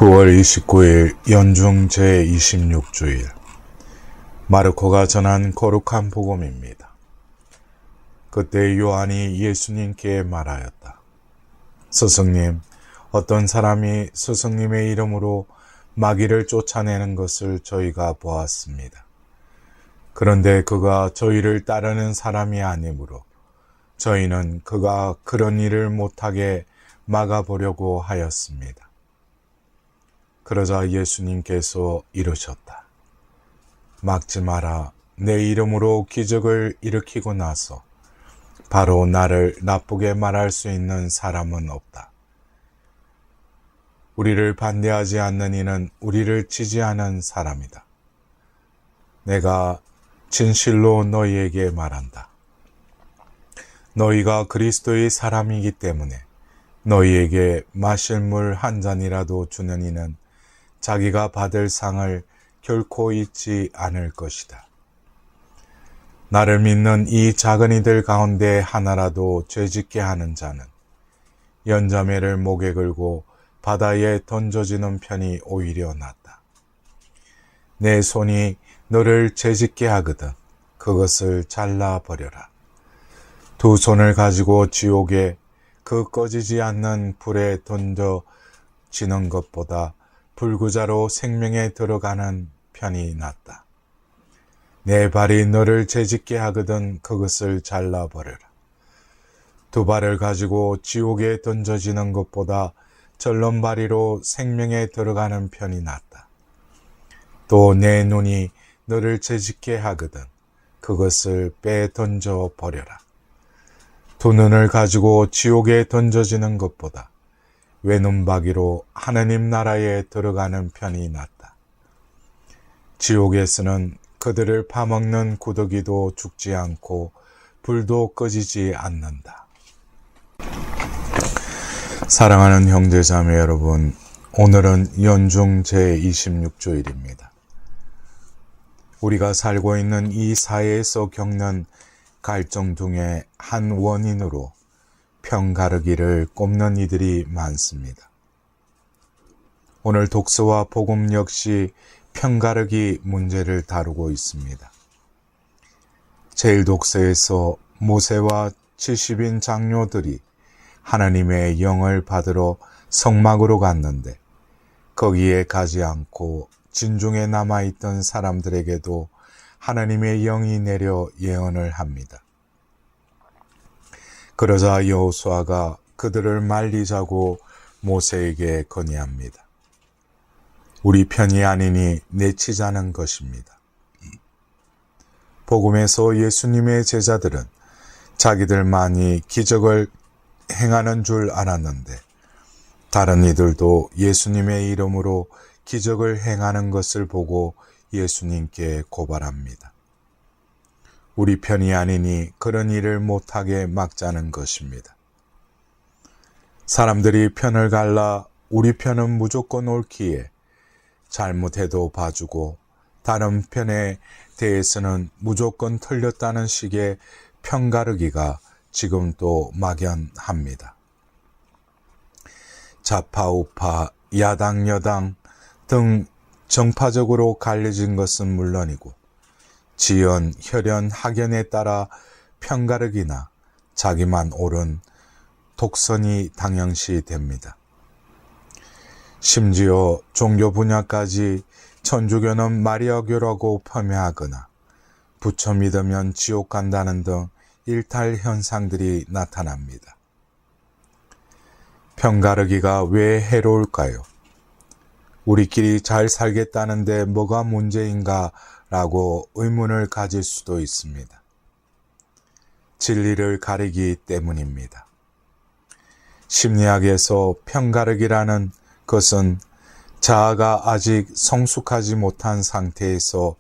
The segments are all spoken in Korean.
9월 29일 연중 제26주일 마르코가 전한 거룩한 복음입니다. 그때 요한이 예수님께 말하였다. 스승님, 어떤 사람이 스승님의 이름으로 마귀를 쫓아내는 것을 저희가 보았습니다. 그런데 그가 저희를 따르는 사람이 아니므로 저희는 그가 그런 일을 못하게 막아보려고 하였습니다. 그러자 예수님께서 이르셨다. 막지 마라. 내 이름으로 기적을 일으키고 나서 바로 나를 나쁘게 말할 수 있는 사람은 없다. 우리를 반대하지 않는 이는 우리를 지지하는 사람이다. 내가 진실로 너희에게 말한다. 너희가 그리스도의 사람이기 때문에 너희에게 마실 물 한 잔이라도 주는 이는 자기가 받을 상을 결코 잊지 않을 것이다. 나를 믿는 이 작은 이들 가운데 하나라도 죄짓게 하는 자는 연자매를 목에 걸고 바다에 던져지는 편이 오히려 낫다. 내 손이 너를 죄짓게 하거든 그것을 잘라버려라. 두 손을 가지고 지옥에 그 꺼지지 않는 불에 던져지는 것보다 불구자로 생명에 들어가는 편이 낫다. 내 발이 너를 죄짓게 하거든 그것을 잘라버려라. 두 발을 가지고 지옥에 던져지는 것보다 절름발이로 생명에 들어가는 편이 낫다. 또 내 눈이 너를 죄짓게 하거든 그것을 빼 던져 버려라. 두 눈을 가지고 지옥에 던져지는 것보다 외눈박이로 하느님 나라에 들어가는 편이 낫다. 지옥에서는 그들을 파먹는 구더기도 죽지 않고 불도 꺼지지 않는다. 사랑하는 형제자매 여러분, 오늘은 연중 제26주일입니다. 우리가 살고 있는 이 사회에서 겪는 갈등 중에 한 원인으로 편가르기를 꼽는 이들이 많습니다. 오늘 독서와 복음 역시 편가르기 문제를 다루고 있습니다. 제1독서에서 모세와 70인 장로들이 하나님의 영을 받으러 성막으로 갔는데 거기에 가지 않고 진중에 남아있던 사람들에게도 하나님의 영이 내려 예언을 합니다. 그러자 여호수아가 그들을 말리자고 모세에게 건의합니다. 우리 편이 아니니 내치자는 것입니다. 복음에서 예수님의 제자들은 자기들만이 기적을 행하는 줄 알았는데 다른 이들도 예수님의 이름으로 기적을 행하는 것을 보고 예수님께 고발합니다. 우리 편이 아니니 그런 일을 못하게 막자는 것입니다. 사람들이 편을 갈라 우리 편은 무조건 옳기에 잘못해도 봐주고 다른 편에 대해서는 무조건 틀렸다는 식의 편가르기가 지금 또 막연합니다. 좌파 우파 야당 여당 등 정파적으로 갈려진 것은 물론이고 지연, 혈연, 학연에 따라 편가르기나 자기만 옳은 독선이 당연시 됩니다. 심지어 종교 분야까지 천주교는 마리아교라고 폄훼하거나 부처 믿으면 지옥 간다는 등 일탈 현상들이 나타납니다. 편가르기가 왜 해로울까요? 우리끼리 잘 살겠다는데 뭐가 문제인가? 라고 의문을 가질 수도 있습니다. 진리를 가리기 때문입니다. 심리학에서 편가르기라는 것은 자아가 아직 성숙하지 못한 상태에서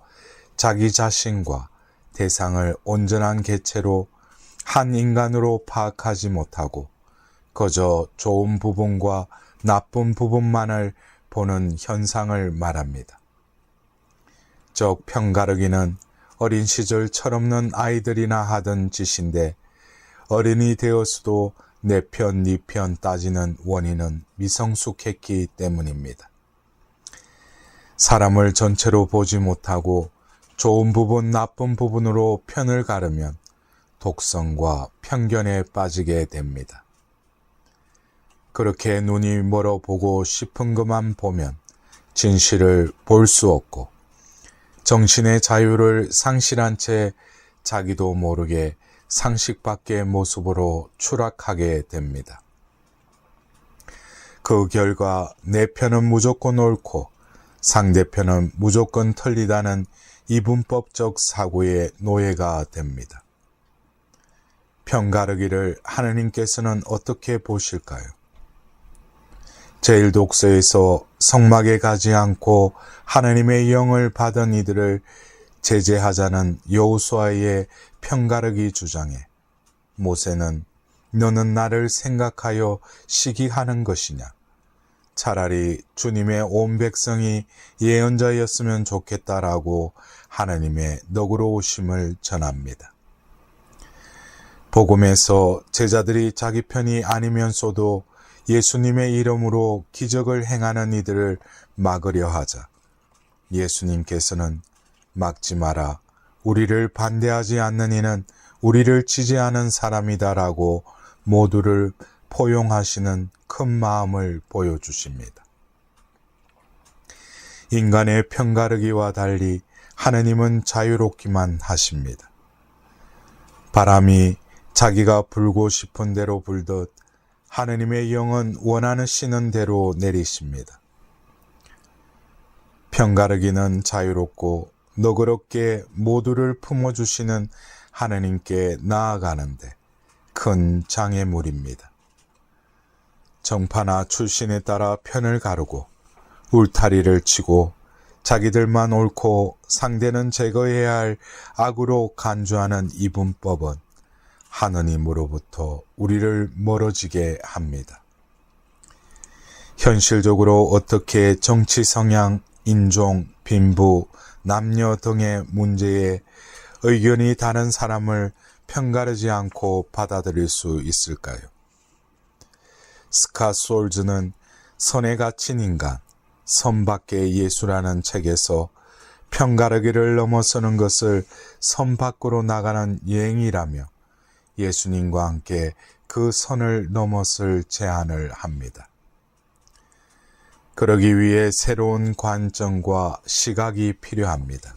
자기 자신과 대상을 온전한 개체로 한 인간으로 파악하지 못하고 그저 좋은 부분과 나쁜 부분만을 보는 현상을 말합니다. 즉 편가르기는 어린 시절 철없는 아이들이나 하던 짓인데 어른이 되었어도 내 편, 네 편 따지는 원인은 미성숙했기 때문입니다. 사람을 전체로 보지 못하고 좋은 부분, 나쁜 부분으로 편을 가르면 독성과 편견에 빠지게 됩니다. 그렇게 눈이 멀어 보고 싶은 것만 보면 진실을 볼 수 없고 정신의 자유를 상실한 채 자기도 모르게 상식 밖의 모습으로 추락하게 됩니다. 그 결과 내 편은 무조건 옳고 상대편은 무조건 틀리다는 이분법적 사고의 노예가 됩니다. 편가르기를 하느님께서는 어떻게 보실까요? 제1독서에서 성막에 가지 않고 하나님의 영을 받은 이들을 제재하자는 여호수아의 편가르기 주장에 모세는 너는 나를 생각하여 시기하는 것이냐? 차라리 주님의 온 백성이 예언자였으면 좋겠다라고 하나님의 너그러우심을 전합니다. 복음에서 제자들이 자기 편이 아니면서도 예수님의 이름으로 기적을 행하는 이들을 막으려 하자 예수님께서는 막지 마라. 우리를 반대하지 않는 이는 우리를 지지하는 사람이다라고 모두를 포용하시는 큰 마음을 보여주십니다. 인간의 편가르기와 달리 하느님은 자유롭기만 하십니다. 바람이 자기가 불고 싶은 대로 불듯 하느님의 영은 원하시는 대로 내리십니다. 편가르기는 자유롭고 너그럽게 모두를 품어주시는 하느님께 나아가는데 큰 장애물입니다. 정파나 출신에 따라 편을 가르고 울타리를 치고 자기들만 옳고 상대는 제거해야 할 악으로 간주하는 이분법은 하느님으로부터 우리를 멀어지게 합니다. 현실적으로 어떻게 정치 성향, 인종, 빈부, 남녀 등의 문제에 의견이 다른 사람을 편가르지 않고 받아들일 수 있을까요? 스캇 솔즈는 선에 갇힌 인간, 선 밖의 예수라는 책에서 편가르기를 넘어서는 것을 선 밖으로 나가는 여행이라며 예수님과 함께 그 선을 넘어설 제안을 합니다. 그러기 위해 새로운 관점과 시각이 필요합니다.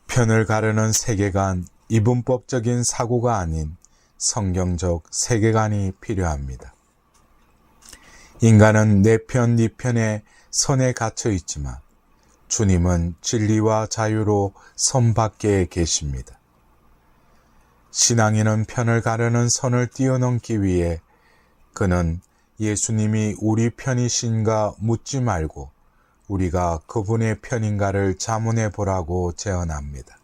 편을 가르는 세계관, 이분법적인 사고가 아닌 성경적 세계관이 필요합니다. 인간은 내 편, 네 편의 선에 갇혀 있지만 주님은 진리와 자유로 선 밖에 계십니다. 신앙인은 편을 가르는 선을 뛰어넘기 위해 그는 예수님이 우리 편이신가 묻지 말고 우리가 그분의 편인가를 자문해 보라고 제언합니다.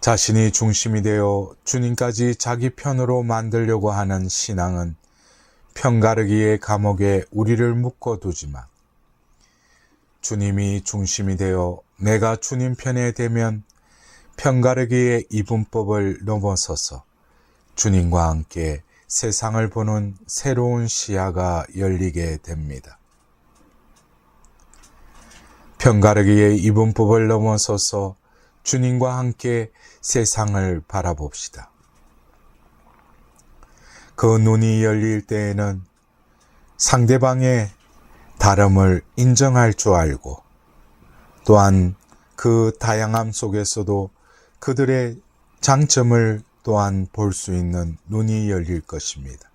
자신이 중심이 되어 주님까지 자기 편으로 만들려고 하는 신앙은 편가르기의 감옥에 우리를 묶어두지만 주님이 중심이 되어 내가 주님 편에 되면 편가르기의 이분법을 넘어서서 주님과 함께 세상을 보는 새로운 시야가 열리게 됩니다. 편가르기의 이분법을 넘어서서 주님과 함께 세상을 바라봅시다. 그 눈이 열릴 때에는 상대방의 다름을 인정할 줄 알고 또한 그 다양함 속에서도 그들의 장점을 또한 볼 수 있는 눈이 열릴 것입니다.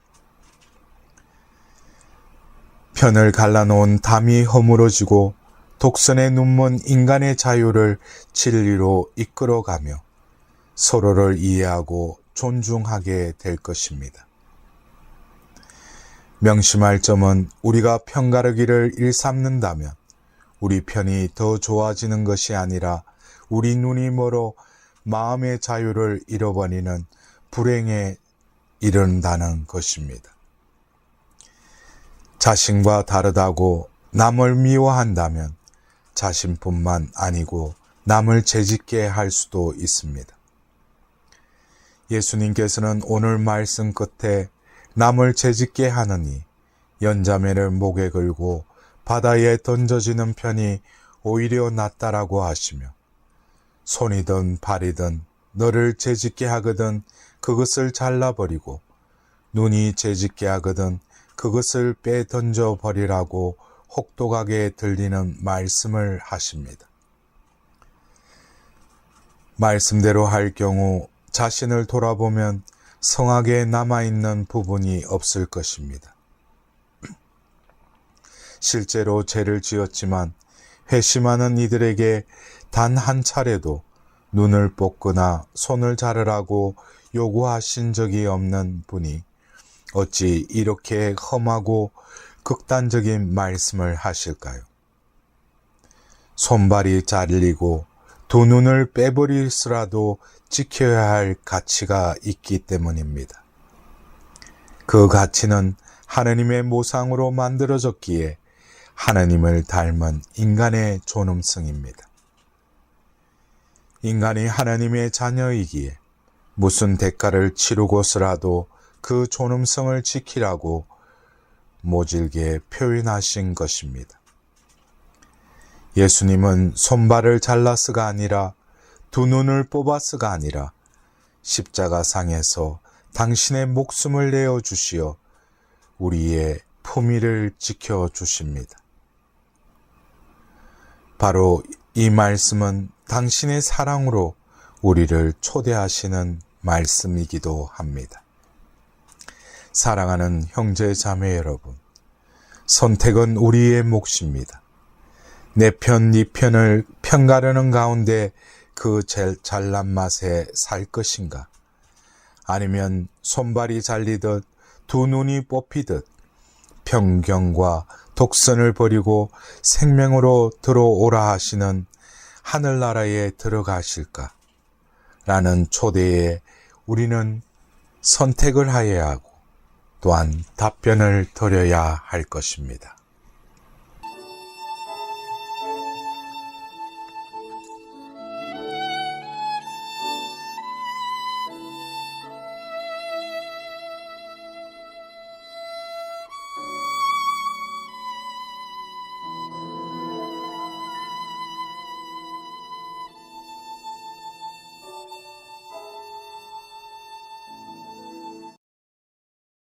편을 갈라놓은 담이 허물어지고 독선에 눈먼 인간의 자유를 진리로 이끌어가며 서로를 이해하고 존중하게 될 것입니다. 명심할 점은 우리가 편가르기를 일삼는다면 우리 편이 더 좋아지는 것이 아니라 우리 눈이 멀어 마음의 자유를 잃어버리는 불행에 이른다는 것입니다. 자신과 다르다고 남을 미워한다면 자신뿐만 아니고 남을 죄짓게 할 수도 있습니다. 예수님께서는 오늘 말씀 끝에 남을 죄짓게 하느니 연자매를 목에 걸고 바다에 던져지는 편이 오히려 낫다라고 하시며 손이든 발이든 너를 죄짓게 하거든 그것을 잘라버리고 눈이 죄짓게 하거든 그것을 빼던져 버리라고 혹독하게 들리는 말씀을 하십니다. 말씀대로 할 경우 자신을 돌아보면 성하게 남아있는 부분이 없을 것입니다. 실제로 죄를 지었지만 회심하는 이들에게 단 한 차례도 눈을 뽑거나 손을 자르라고 요구하신 적이 없는 분이 어찌 이렇게 험하고 극단적인 말씀을 하실까요? 손발이 잘리고 두 눈을 빼버릴수라도 지켜야 할 가치가 있기 때문입니다. 그 가치는 하느님의 모상으로 만들어졌기에 하느님을 닮은 인간의 존엄성입니다. 인간이 하느님의 자녀이기에 무슨 대가를 치르고서라도 그 존엄성을 지키라고 모질게 표현하신 것입니다. 예수님은 손발을 잘라서가 아니라 두 눈을 뽑아서가 아니라 십자가상에서 당신의 목숨을 내어주시어 우리의 품위를 지켜주십니다. 바로 이 말씀은 당신의 사랑으로 우리를 초대하시는 말씀이기도 합니다. 사랑하는 형제 자매 여러분, 선택은 우리의 몫입니다. 내 편, 네 편을 편가르는 가운데 그 잘난 맛에 살 것인가? 아니면 손발이 잘리듯 두 눈이 뽑히듯 편견과 독선을 버리고 생명으로 들어오라 하시는 하늘나라에 들어가실까? 라는 초대에 우리는 선택을 하여야 하고 또한 답변을 드려야 할 것입니다.